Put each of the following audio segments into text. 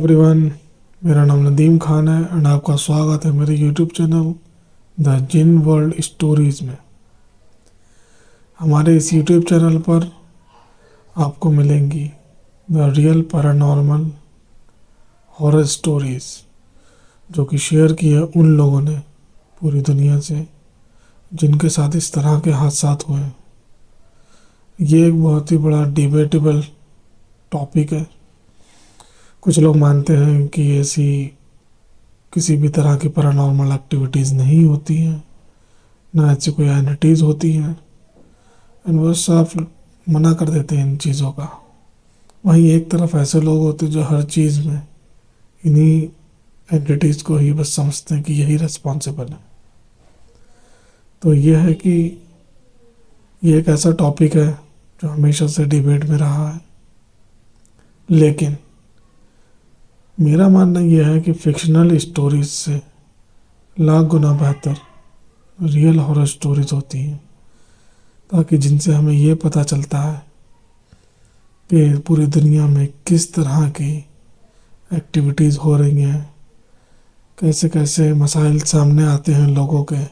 Everyone, मेरा नाम नदीम खान है एंड आपका स्वागत है मेरे YouTube channel the jinn world stories में। हमारे इस यूट्यूब चैनल पर आपको मिलेंगी the real paranormal horror stories जो कि शेयर की है उन लोगों ने पूरी दुनिया से जिनके साथ इस तरह के हादसात हुए हैं। ये एक बहुत ही बड़ा डिबेटेबल टॉपिक है। कुछ लोग मानते हैं कि ऐसी किसी भी तरह की पैरानॉर्मल एक्टिविटीज़ नहीं होती हैं, ना ऐसी कोई एंटिटीज़ होती हैं, एंड वो साफ मना कर देते हैं इन चीज़ों का। वहीं एक तरफ ऐसे लोग होते हैं जो हर चीज़ में इन्हीं एंटिटीज़ को ही बस समझते हैं कि यही रिस्पॉन्सिबल है। तो यह है कि ये एक ऐसा टॉपिक है जो हमेशा से डिबेट में रहा है, लेकिन मेरा मानना यह है कि फिक्शनल स्टोरीज से लाख गुना बेहतर रियल हॉरर स्टोरीज होती हैं, ताकि जिनसे हमें ये पता चलता है कि पूरी दुनिया में किस तरह की एक्टिविटीज़ हो रही हैं, कैसे कैसे मसाइल सामने आते हैं लोगों के,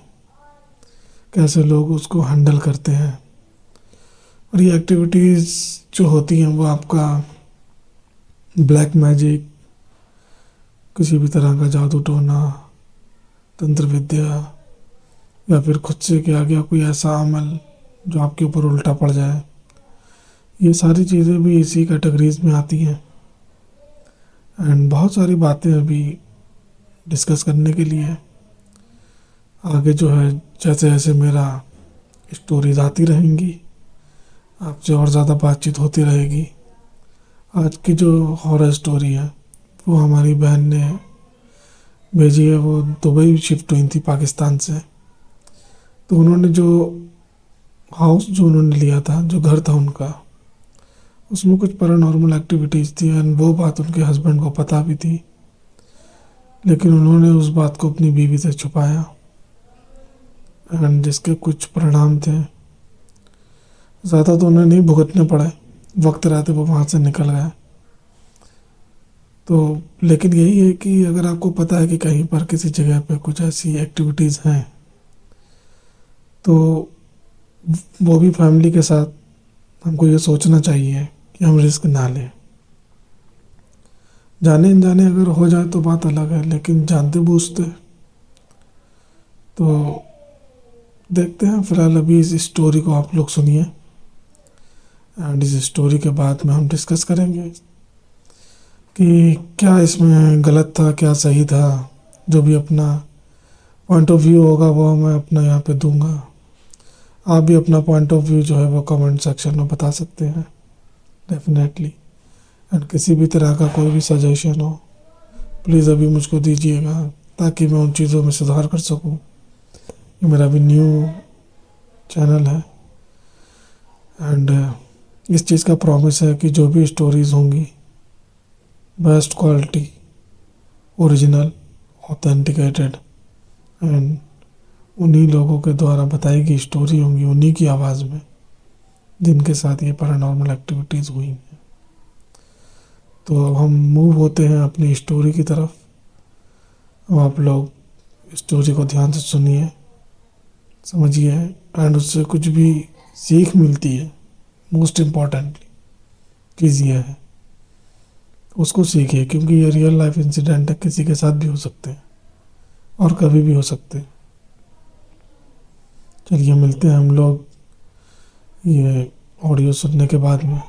कैसे लोग उसको हैंडल करते हैं। और ये एक्टिविटीज़ जो होती हैं वो आपका ब्लैक मैजिक, किसी भी तरह का जादू टोना, तंत्र विद्या, या फिर खुद से किया गया कोई ऐसा अमल जो आपके ऊपर उल्टा पड़ जाए, ये सारी चीज़ें भी इसी कैटेगरीज में आती हैं। एंड बहुत सारी बातें अभी डिस्कस करने के लिए आगे जो है, जैसे जैसे मेरा स्टोरीज आती रहेंगी आपसे और ज़्यादा बातचीत होती रहेगी। आज की जो हॉरर स्टोरी है वो हमारी बहन ने भेजी है। वो दुबई शिफ्ट हुई थी पाकिस्तान से। तो उन्होंने जो हाउस जो उन्होंने लिया था, जो घर था उनका, उसमें कुछ पैरानॉर्मल एक्टिविटीज़ थी एंड वो बात उनके हस्बैंड को पता भी थी, लेकिन उन्होंने उस बात को अपनी बीवी से छुपाया एंड जिसके कुछ परिणाम थे। ज़्यादा तो उन्हें नहीं भुगतने पड़े, वक्त रहते वो वहाँ से निकल गए। तो लेकिन यही है कि अगर आपको पता है कि कहीं पर किसी जगह पे कुछ ऐसी एक्टिविटीज़ हैं, तो वो भी फैमिली के साथ हमको ये सोचना चाहिए कि हम रिस्क ना लें। जाने अनजाने अगर हो जाए तो बात अलग है, लेकिन जानते बूझते तो देखते हैं। फिलहाल अभी इस स्टोरी को आप लोग सुनिए एंड इस स्टोरी के बाद में हम डिस्कस करेंगे कि क्या इसमें गलत था, क्या सही था। जो भी अपना पॉइंट ऑफ व्यू होगा वो मैं अपना यहाँ पे दूंगा। आप भी अपना पॉइंट ऑफ व्यू जो है वो कमेंट सेक्शन में बता सकते हैं डेफिनेटली। एंड किसी भी तरह का कोई भी सजेशन हो प्लीज़ अभी मुझको दीजिएगा, ताकि मैं उन चीज़ों में सुधार कर सकूँ। ये मेरा भी न्यू चैनल है एंड इस चीज़ का प्रॉमिस है कि जो भी स्टोरीज़ होंगी best quality, original, authenticated and उन्हीं लोगों के द्वारा बताई गई स्टोरी होंगी, उन्हीं की आवाज़ में, जिनके साथ ये पैरानॉर्मल एक्टिविटीज़ हुई हैं। तो अब हम मूव होते हैं अपनी स्टोरी की तरफ। अब आप लोग स्टोरी को ध्यान से सुनिए, समझिए एंड उससे कुछ भी सीख मिलती है। मोस्ट इम्पॉर्टेंटली चीज़ ये है, उसको सीखिए, क्योंकि ये रियल लाइफ इंसिडेंट है, किसी के साथ भी हो सकते हैं और कभी भी हो सकते हैं। चलिए मिलते हैं हम लोग ये ऑडियो सुनने के बाद में।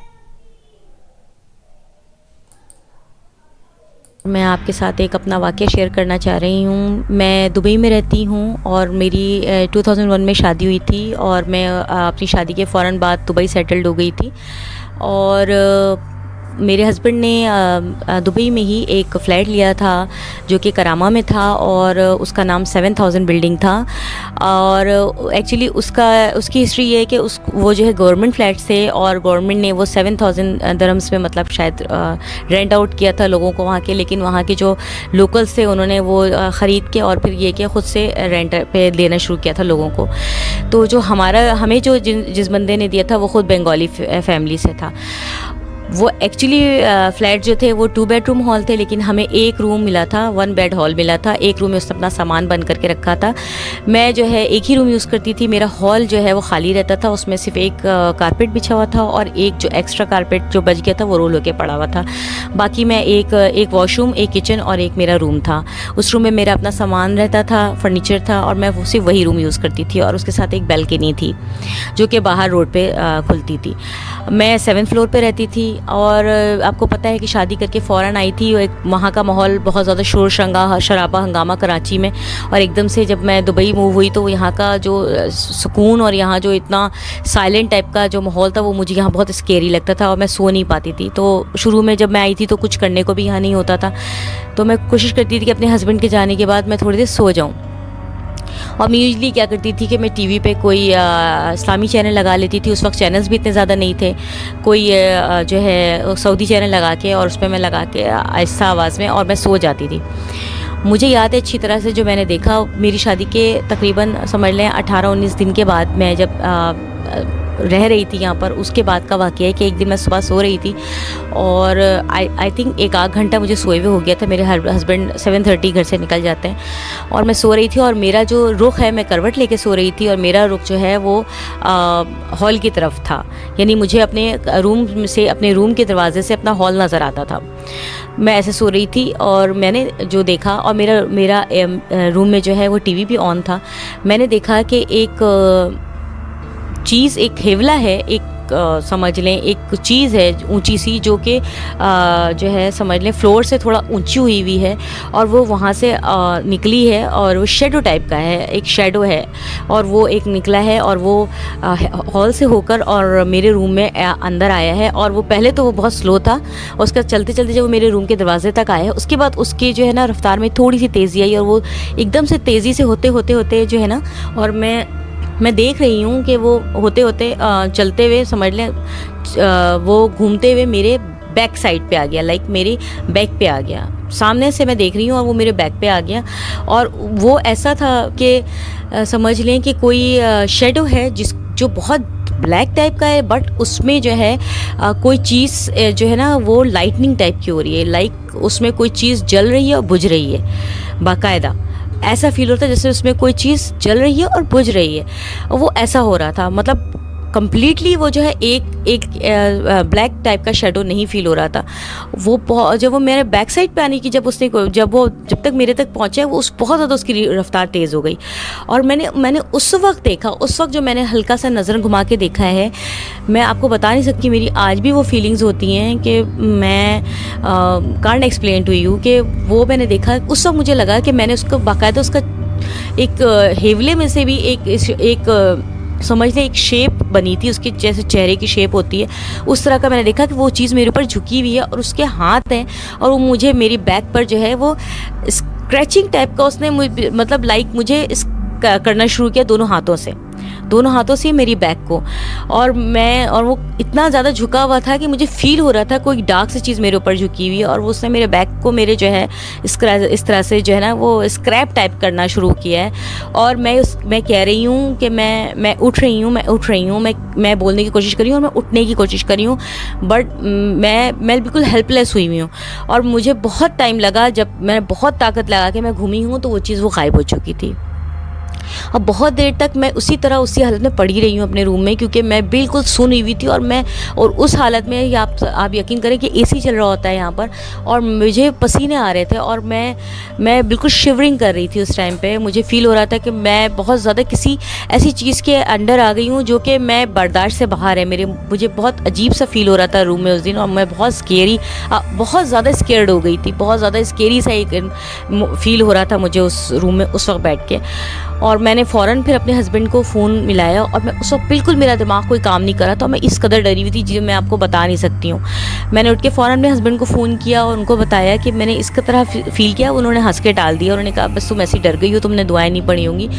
मैं आपके साथ एक अपना वाक़या शेयर करना चाह रही हूँ। मैं दुबई में रहती हूँ और मेरी 2001 में शादी हुई थी और मैं अपनी शादी के फ़ौरन बाद दुबई सेटल्ड हो गई थी। और मेरे हस्बैंड ने दुबई में ही एक फ़्लैट लिया था जो कि करामा में था और उसका नाम 7000 बिल्डिंग था। और एक्चुअली उसकी हिस्ट्री ये है कि वो जो है गवर्नमेंट फ्लैट थे और गवर्नमेंट ने वो 7000 दिरहम्स में मतलब शायद रेंट आउट किया था लोगों को वहाँ के। लेकिन वहाँ के जो लोकल्स थे उन्होंने वो ख़रीद के और फिर ये कि ख़ुद से रेंट पे देना शुरू किया था लोगों को। तो जो हमें जो जिस बंदे ने दिया था वो ख़ुद बंगाली फैमिली से था। वो एक्चुअली फ्लैट जो थे वो 2 बेडरूम हॉल थे, लेकिन हमें एक रूम मिला था, 1 बेड हॉल मिला था। एक रूम में उसने अपना सामान बंद करके रखा था। मैं जो है एक ही रूम यूज़ करती थी। मेरा हॉल जो है वो खाली रहता था, उसमें सिर्फ एक कारपेट बिछा हुआ था और एक जो एक्स्ट्रा कारपेट जो बच गया था वो रोल होके पड़ा हुआ था। बाकी मैं एक वॉशरूम, एक किचन और एक मेरा रूम था। उस रूम में मेरा अपना सामान रहता था, फर्नीचर था, और मैं सिर्फ वही रूम यूज़ करती थी। और उसके साथ एक बैल्कनी थी जो कि बाहर रोड पे खुलती थी। मैं 7th फ्लोर पे रहती थी। और आपको पता है कि शादी करके फ़ौरन आई थी। एक वहाँ का माहौल बहुत ज़्यादा शोर शराबा हंगामा कराची में, और एकदम से जब मैं दुबई मूव हुई तो यहाँ का जो सुकून और यहाँ जो इतना साइलेंट टाइप का जो माहौल था वो मुझे यहाँ बहुत स्केरी लगता था और मैं सो नहीं पाती थी। तो शुरू में जब मैं आई थी तो कुछ करने को भी यहाँ नहीं होता था, तो मैं कोशिश करती थी कि अपने हस्बैंड के जाने के बाद मैं थोड़ी देर सो जाऊँ। और मैं यूजली क्या करती थी कि मैं टीवी पे कोई इस्लामी चैनल लगा लेती थी। उस वक्त चैनल्स भी इतने ज़्यादा नहीं थे। कोई जो है सऊदी चैनल लगा के और उस पर मैं लगा के आहिस्ता आवाज़ में, और मैं सो जाती थी। मुझे याद है अच्छी तरह से जो मैंने देखा मेरी शादी के तकरीबन समझ लें 18-19 दिन के बाद, मैं जब रह रही थी यहाँ पर, उसके बाद का वाक़या है कि एक दिन मैं सुबह सो रही थी और आई थिंक एक आध घंटा मुझे सोए हुए हो गया था। मेरे हस्बैंड 7:30 घर से निकल जाते हैं और मैं सो रही थी, और मेरा जो रुख है, मैं करवट लेके सो रही थी और मेरा रुख जो है वो हॉल की तरफ था। यानी मुझे अपने रूम से, अपने रूम के दरवाजे से अपना हॉल नज़र आता था। मैं ऐसे सो रही थी और मैंने जो देखा, और मेरा रूम में जो है वो टीवी भी ऑन था। मैंने देखा कि एक चीज़, एक हेवला है, एक समझ लें एक चीज़ है ऊंची सी, जो कि जो है समझ लें फ्लोर से थोड़ा ऊंची हुई है, और वो वहाँ से निकली है, और वो शेडो टाइप का है, एक शेडो है, और वो एक निकला है और वो हॉल से होकर और मेरे रूम में अंदर आया है। और वो पहले तो वो बहुत स्लो था, उसका चलते चलते जब वो मेरे रूम के दरवाजे तक आया है, उसके बाद उसकी जो है ना रफ्तार में थोड़ी सी तेज़ी आई, और वो एकदम से तेज़ी से होते जो है ना, और मैं देख रही हूँ कि वो होते चलते हुए समझ लें वो घूमते हुए मेरे बैक साइड पे आ गया, लाइक मेरे बैक पे आ गया। सामने से मैं देख रही हूँ और वो मेरे बैक पे आ गया, और वो ऐसा था कि समझ लें कि कोई शेडो है जो बहुत ब्लैक टाइप का है, बट उसमें जो है कोई चीज़ जो है ना वो लाइटनिंग टाइप की हो रही है, लाइक उसमें कोई चीज़ जल रही है और बुझ रही है। बाकायदा ऐसा फील होता है जैसे उसमें कोई चीज़ जल रही है और बुझ रही है, और वो ऐसा हो रहा था। मतलब कम्प्लीटली वो जो है एक ब्लैक टाइप का शेडो नहीं फील हो रहा था। वो जब वो मेरे बैक साइड पे आने की जब तक मेरे तक पहुंचे, वो बहुत ज़्यादा उसकी रफ्तार तेज़ हो गई। और मैंने उस वक्त देखा, उस वक्त जो मैंने हल्का सा नज़र घुमा के देखा है, मैं आपको बता नहीं सकती, मेरी आज भी वो फीलिंग्स होती हैं कि मैं कांट एक्सप्लेन टू यू कि वो मैंने देखा। उस वक्त मुझे लगा कि मैंने उसको बाकायदा उसका एक हेवले में से भी एक समझ लें एक शेप बनी थी उसकी, जैसे चेहरे की शेप होती है उस तरह का। मैंने देखा कि वो चीज़ मेरे ऊपर झुकी हुई है और उसके हाथ हैं, और वो मुझे मेरी बैक पर जो है वो स्क्रैचिंग टाइप का उसने मतलब लाइक मुझे करना शुरू किया दोनों हाथों से मेरी बैक को। और वो इतना ज़्यादा झुका हुआ था कि मुझे फील हो रहा था कोई डार्क सी चीज़ मेरे ऊपर झुकी हुई है, और वो उसने मेरे बैक को मेरे जो है इस तरह से जो है ना वो स्क्रैप टाइप करना शुरू किया है। और मैं कह रही हूँ कि मैं उठ रही हूँ, मैं बोलने की कोशिश कर रही हूँ और मैं उठने की कोशिश कर रही हूँ, बट मैं बिल्कुल हेल्पलेस हुई हूँ। और मुझे बहुत टाइम लगा, जब मैंने बहुत ताकत लगा के मैं घूमी हूँ तो वो चीज़ वो गायब हो चुकी थी। अब बहुत देर तक मैं उसी हालत में पड़ी रही हूँ अपने रूम में, क्योंकि मैं बिल्कुल सुनी हुई थी। और उस हालत में आप यकीन करें कि एसी चल रहा होता है यहाँ पर, और मुझे पसीने आ रहे थे, और मैं बिल्कुल शिवरिंग कर रही थी उस टाइम पे। मुझे फ़ील हो रहा था कि मैं बहुत ज़्यादा किसी ऐसी चीज़ के अंडर आ गई हूँ जो कि मैं बर्दाश्त से बाहर है। मुझे बहुत अजीब सा फील हो रहा था रूम में उस दिन, और मैं बहुत ज़्यादा स्केर्ड हो गई थी, बहुत ज़्यादा स्केरी सा एक फील हो रहा था मुझे उस रूम में उस वक्त बैठ के। और मैंने फ़ौरन फिर अपने हस्बैंड को फ़ोन मिलाया, और मैं उस वक्त बिल्कुल मेरा दिमाग कोई काम नहीं कर रहा था, मैं इस कदर डरी हुई थी जो मैं आपको बता नहीं सकती हूँ। मैंने उठ के फ़ौरन अपने हस्बैंड को फ़ोन किया और उनको बताया कि मैंने इसका तरह फ़ील किया। उन्होंने हंस के टाल दिया, उन्होंने कहा बस तुम ऐसी डर गई हो, तुमने दुआएं नहीं पढ़ी होंगी।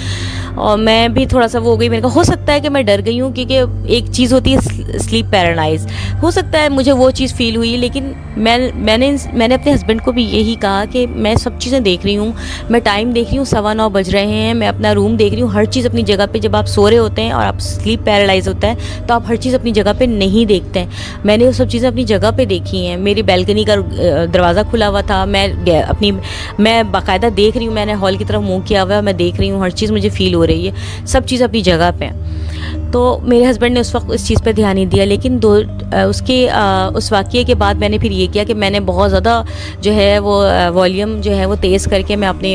और मैं भी थोड़ा सा वो हो गई, मैंने कहा हो सकता है कि मैं डर गई हूँ, क्योंकि एक चीज़ होती है स्लीप पैरालाइज, हो सकता है मुझे वो चीज़ फ़ील हुई। लेकिन मैंने अपने हस्बैंड को भी यही कहा कि मैं सब चीज़ें देख रही हूँ, मैं टाइम देख रही हूँ, 9:15 बज रहे हैं, मैं अपना अपना रूम देख रही हूँ, हर चीज़ अपनी जगह पे। जब आप सो रहे होते हैं और आप स्लीप पैरालाइज होता है तो आप हर चीज़ अपनी जगह पे नहीं देखते हैं। मैंने वो सब चीज़ें अपनी जगह पे देखी हैं। मेरी बैल्कनी का दरवाज़ा खुला हुआ था, मैं बाकायदा देख रही हूँ, मैंने हॉल की तरफ मुँह किया हुआ है, मैं देख रही हूँ, हर चीज़ मुझे फील हो रही है, सब चीज़ अपनी जगह पे है। तो मेरे हस्बैंड ने उस वक्त इस चीज़ पे ध्यान नहीं दिया, लेकिन उस वाक़ये के बाद मैंने फिर ये किया कि मैंने बहुत ज़्यादा जो है वो वॉल्यूम जो है वो तेज़ करके मैं अपने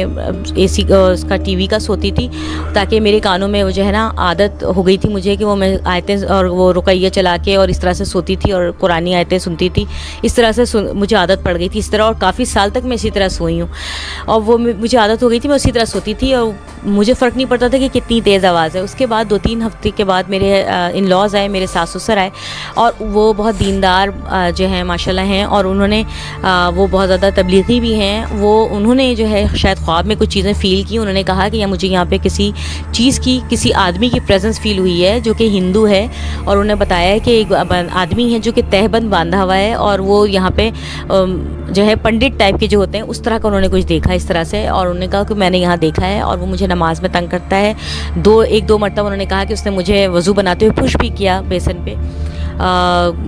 एसी उसका टीवी का सोती थी, ताकि मेरे कानों में वो जो है ना आदत हो गई थी मुझे कि वो मैं आयतें और वो रुकैया चला के और इस तरह से सोती थी और कुरानी आयतें सुनती थी। इस तरह से मुझे आदत पड़ गई थी इस तरह, और काफ़ी साल तक मैं इसी तरह सोई हूँ। और वो मुझे आदत हो गई थी, मैं उसी तरह सोती थी और मुझे फ़र्क नहीं पड़ता था कि कितनी तेज़ आवाज़ है। उसके बाद 2-3 हफ्ते के बाद मेरे इन लॉज़ आए, मेरे सास ससुर आए, और वो बहुत दीनदार जो हैं माशाल्लाह हैं, और उन्होंने वो बहुत ज़्यादा तबलीगी भी हैं। उन्होंने जो है शायद ख्वाब में कुछ चीज़ें फ़ील की। उन्होंने कहा कि या मुझे यहाँ पे किसी चीज़ की, किसी आदमी की प्रेजेंस फ़ील हुई है जो कि हिंदू है, और उन्हें बताया है कि एक आदमी है जो कि तहबंद बांधा हुआ है, और वो यहाँ पे जो है पंडित टाइप के जो होते हैं उस तरह का उन्होंने कुछ देखा इस तरह से। और उन्होंने कहा कि मैंने यहाँ देखा है और वो मुझे नमाज में तंग करता है। 1-2 मरतबा उन्होंने कहा कि उसने मुझे वज़ू बनाते हुए पुश भी किया बेसन पे,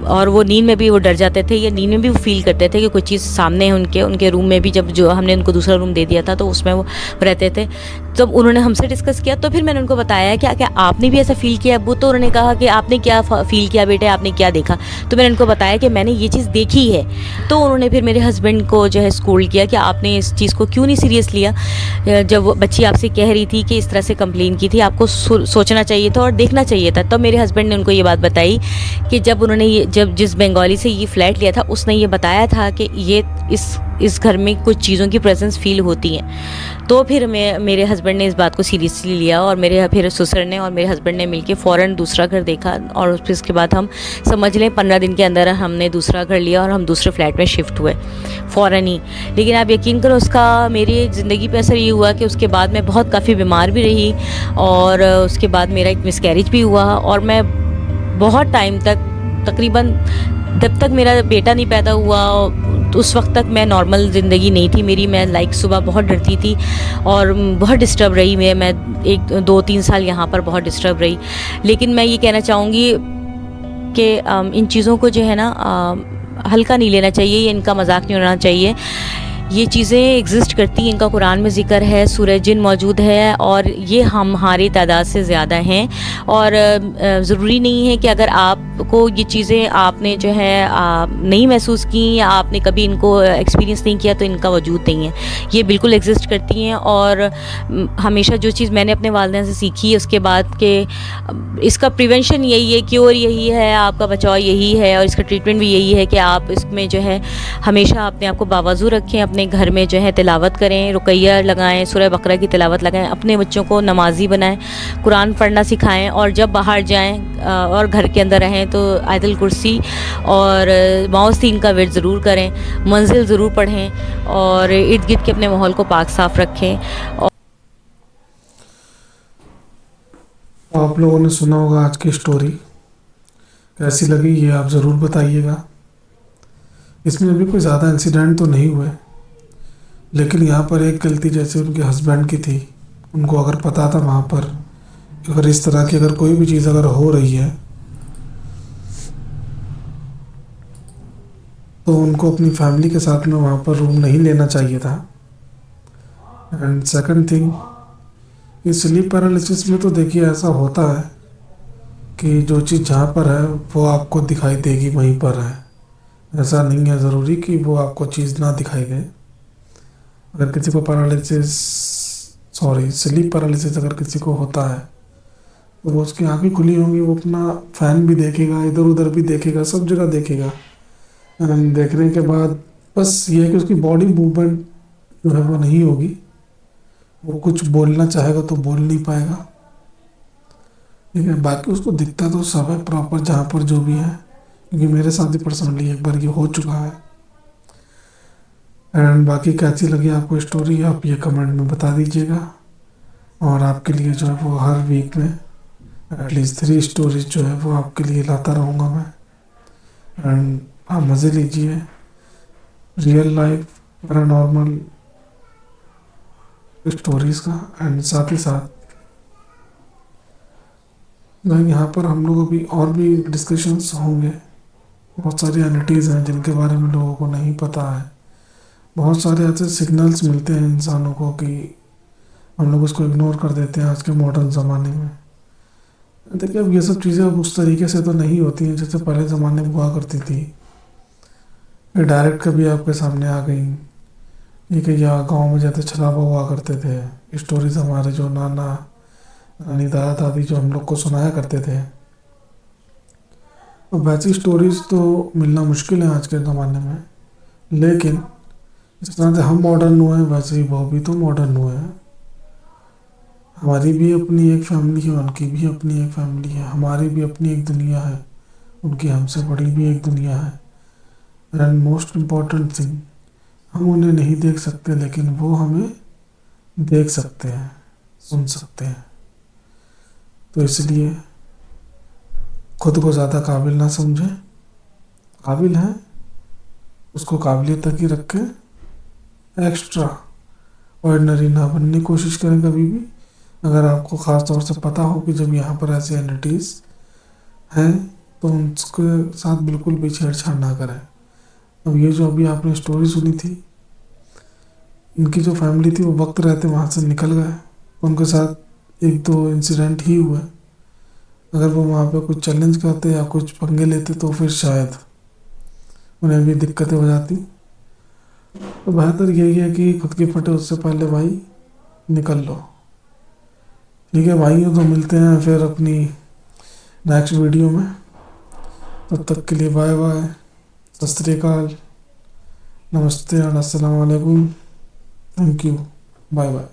और वो नींद में भी वो डर जाते थे, या नींद में भी वो फील करते थे कि कोई चीज़ सामने है उनके रूम में भी। जब जो हमने उनको दूसरा रूम दे दिया था तो उसमें वो रहते थे। जब उन्होंने हमसे डिस्कस किया तो फिर मैंने उनको बताया कि क्या आपने भी ऐसा फ़ील किया अब्बू? तो उन्होंने कहा कि आपने क्या फ़ील किया बेटे, आपने क्या देखा? तो मैंने उनको बताया कि मैंने ये चीज़ देखी है। तो उन्होंने फिर मेरे हस्बैंड को जो है स्कूल किया कि आपने इस चीज़ को क्यों नहीं सीरियस लिया, जब वो बच्ची आपसे कह रही थी कि इस तरह से कंप्लेन की थी, आपको सोचना चाहिए था और देखना चाहिए था। तब मेरे हस्बैंड ने उनको ये बात बताई कि जब जिस बंगाली से ये फ्लैट लिया था उसने ये बताया था कि ये इस घर में कुछ चीज़ों की प्रेजेंस फील होती है। तो फिर मेरे हस्बैंड ने इस बात को सीरियसली लिया, और फिर ससुर ने और मेरे हस्बैंड ने मिलके फ़ौरन दूसरा घर देखा, और फिर उसके बाद हम समझ लें 15 दिन के अंदर हमने दूसरा घर लिया और हम दूसरे फ्लैट में शिफ्ट हुए फ़ौरन ही। लेकिन आप यकीन करो उसका मेरी ज़िंदगी पे असर ये हुआ कि उसके बाद मैं बहुत काफ़ी बीमार भी रही, और उसके बाद मेरा एक मिसकैरेज भी हुआ, और मैं बहुत टाइम तक, तकरीबन जब तक मेरा बेटा नहीं पैदा हुआ तो उस वक्त तक मैं नॉर्मल ज़िंदगी नहीं थी मेरी। मैं सुबह बहुत डरती थी और बहुत डिस्टर्ब रही मैं 1-2-3 साल यहाँ पर बहुत डिस्टर्ब रही। लेकिन मैं ये कहना चाहूँगी कि इन चीज़ों को जो है ना हल्का नहीं लेना चाहिए, इनका मजाक नहीं उड़ाना चाहिए। ये चीज़ें एग्जिस्ट करती हैं, इनका कुरान में ज़िक्र है, सूरह जिन मौजूद है, और ये हमारी तादाद से ज़्यादा हैं। और ज़रूरी नहीं है कि अगर आपको ये चीज़ें आपने जो है नहीं महसूस की या आपने कभी इनको एक्सपीरियंस नहीं किया तो इनका वजूद नहीं है। ये बिल्कुल एग्जिस्ट करती हैं, और हमेशा जो चीज़ मैंने अपने वालिदैन से सीखी है उसके बाद के इसका प्रिवेंशन यही है, क्योर यही है, आपका बचाव यही है, और इसका ट्रीटमेंट भी यही है कि आप इसमें जो है हमेशा अपने आप को बावजू रखें, अपने घर में जो है तिलावत करें, रुकैया लगाएं, सूरह बकरा की तिलावत लगाएं, अपने बच्चों को नमाजी बनाएं, कुरान पढ़ना सिखाएं, और जब बाहर जाएं और घर के अंदर रहें तो आयतुल कुर्सी और माउसीन का विर्द ज़रूर करें, मंजिल ज़रूर पढ़ें, और इर्द गिर्द के अपने माहौल को पाक साफ़ रखें। आप लोगों ने सुना होगा आज की स्टोरी, कैसी लगी ये आप ज़रूर बताइएगा। इसमें अभी कोई ज़्यादा इंसिडेंट तो नहीं हुए, लेकिन यहाँ पर एक गलती जैसे उनके हस्बैंड की थी। उनको अगर पता था वहाँ पर अगर इस तरह की अगर कोई भी चीज़ अगर हो रही है तो उनको अपनी फैमिली के साथ में वहाँ पर रूम नहीं लेना चाहिए था। एंड सेकंड थिंग, इस स्लीप पैरालिसिस में तो देखिए ऐसा होता है कि जो चीज़ जहाँ पर है वो आपको दिखाई देगी वहीं पर है। ऐसा नहीं है ज़रूरी कि वो आपको चीज़ ना दिखाई दे। अगर किसी को स्लीप पैरालिसिस अगर किसी को होता है तो वो उसकी आँखें खुली होंगी, वो अपना फ़ैन भी देखेगा, इधर उधर भी देखेगा, सब जगह देखेगा। देखने के बाद बस ये है कि उसकी बॉडी मूवमेंट जो है वो नहीं होगी, वो कुछ बोलना चाहेगा तो बोल नहीं पाएगा। ठीक है, बाकी उसको दिखता तो सब है प्रॉपर जहाँ पर जो भी है, क्योंकि मेरे साथ भी पर्सनली एक बार ये हो चुका है। एंड बाकी कैसी लगी आपको स्टोरी आप ये कमेंट में बता दीजिएगा, और आपके लिए जो है वो हर वीक में एटलीस्ट 3 स्टोरीज जो है वो आपके लिए लाता रहूँगा मैं। एंड आप मज़े लीजिए रियल लाइफ पैरानॉर्मल स्टोरीज़ का, एंड साथ ही साथ लाइक यहाँ पर हम लोग अभी और भी डिस्कशंस होंगे। बहुत सारी एनिटीज़ हैं जिनके बारे में लोगों को नहीं पता है। बहुत सारे ऐसे सिग्नल्स मिलते हैं इंसानों को कि हम लोग उसको इग्नोर कर देते हैं आज के मॉडर्न ज़माने में। देखिए, अब ये सब चीज़ें अब उस तरीके से तो नहीं होती हैं जैसे पहले ज़माने में हुआ करती थी, ये डायरेक्ट कभी आपके सामने आ गई। ये कि यहाँ गाँव में जैसे छलावा हुआ करते थे, स्टोरीज हमारे जो नाना नानी दादा दादी जो हम लोग को सुनाया करते थे, अब वैसी स्टोरीज तो मिलना मुश्किल है आज के ज़माने में। लेकिन जिस तरह से हम मॉडर्न हुए हैं वैसे ही वो भी तो मॉडर्न हुए हैं। हमारी भी अपनी एक फैमिली है, उनकी भी अपनी एक फैमिली है, हमारी भी अपनी एक दुनिया है, उनकी हमसे बड़ी भी एक दुनिया है। एंड मोस्ट इम्पॉर्टेंट थिंग, हम उन्हें नहीं देख सकते लेकिन वो हमें देख सकते हैं, सुन सकते हैं। तो इसलिए खुद को ज़्यादा काबिल ना समझें, काबिल है उसको काबिलियत तक ही रखें, एक्स्ट्रा ऑर्डिनरी ना बनने की कोशिश करें कभी भी। अगर आपको ख़ास तौर से पता हो कि जब यहाँ पर ऐसी एंटिटीज़ हैं तो उनके साथ बिल्कुल भी छेड़छाड़ ना करें। अब ये जो अभी आपने स्टोरी सुनी थी, इनकी जो फैमिली थी वो वक्त रहते वहाँ से निकल गए, उनके साथ एक दो इंसिडेंट ही हुए। अगर वो वहाँ पे कुछ चैलेंज करते या कुछ पंगे लेते तो फिर शायद उन्हें भी दिक्कतें हो जाती। तो बेहतर यही है कि खुद की फटे उससे पहले भाई निकल लो। ठीक है भाइयों, तो मिलते हैं फिर अपनी नेक्स्ट वीडियो में। तब तक के लिए बाय बाय, सत श्री अकाल, नमस्ते और अस्सलाम वालेकुम, थैंक यू, बाय बाय।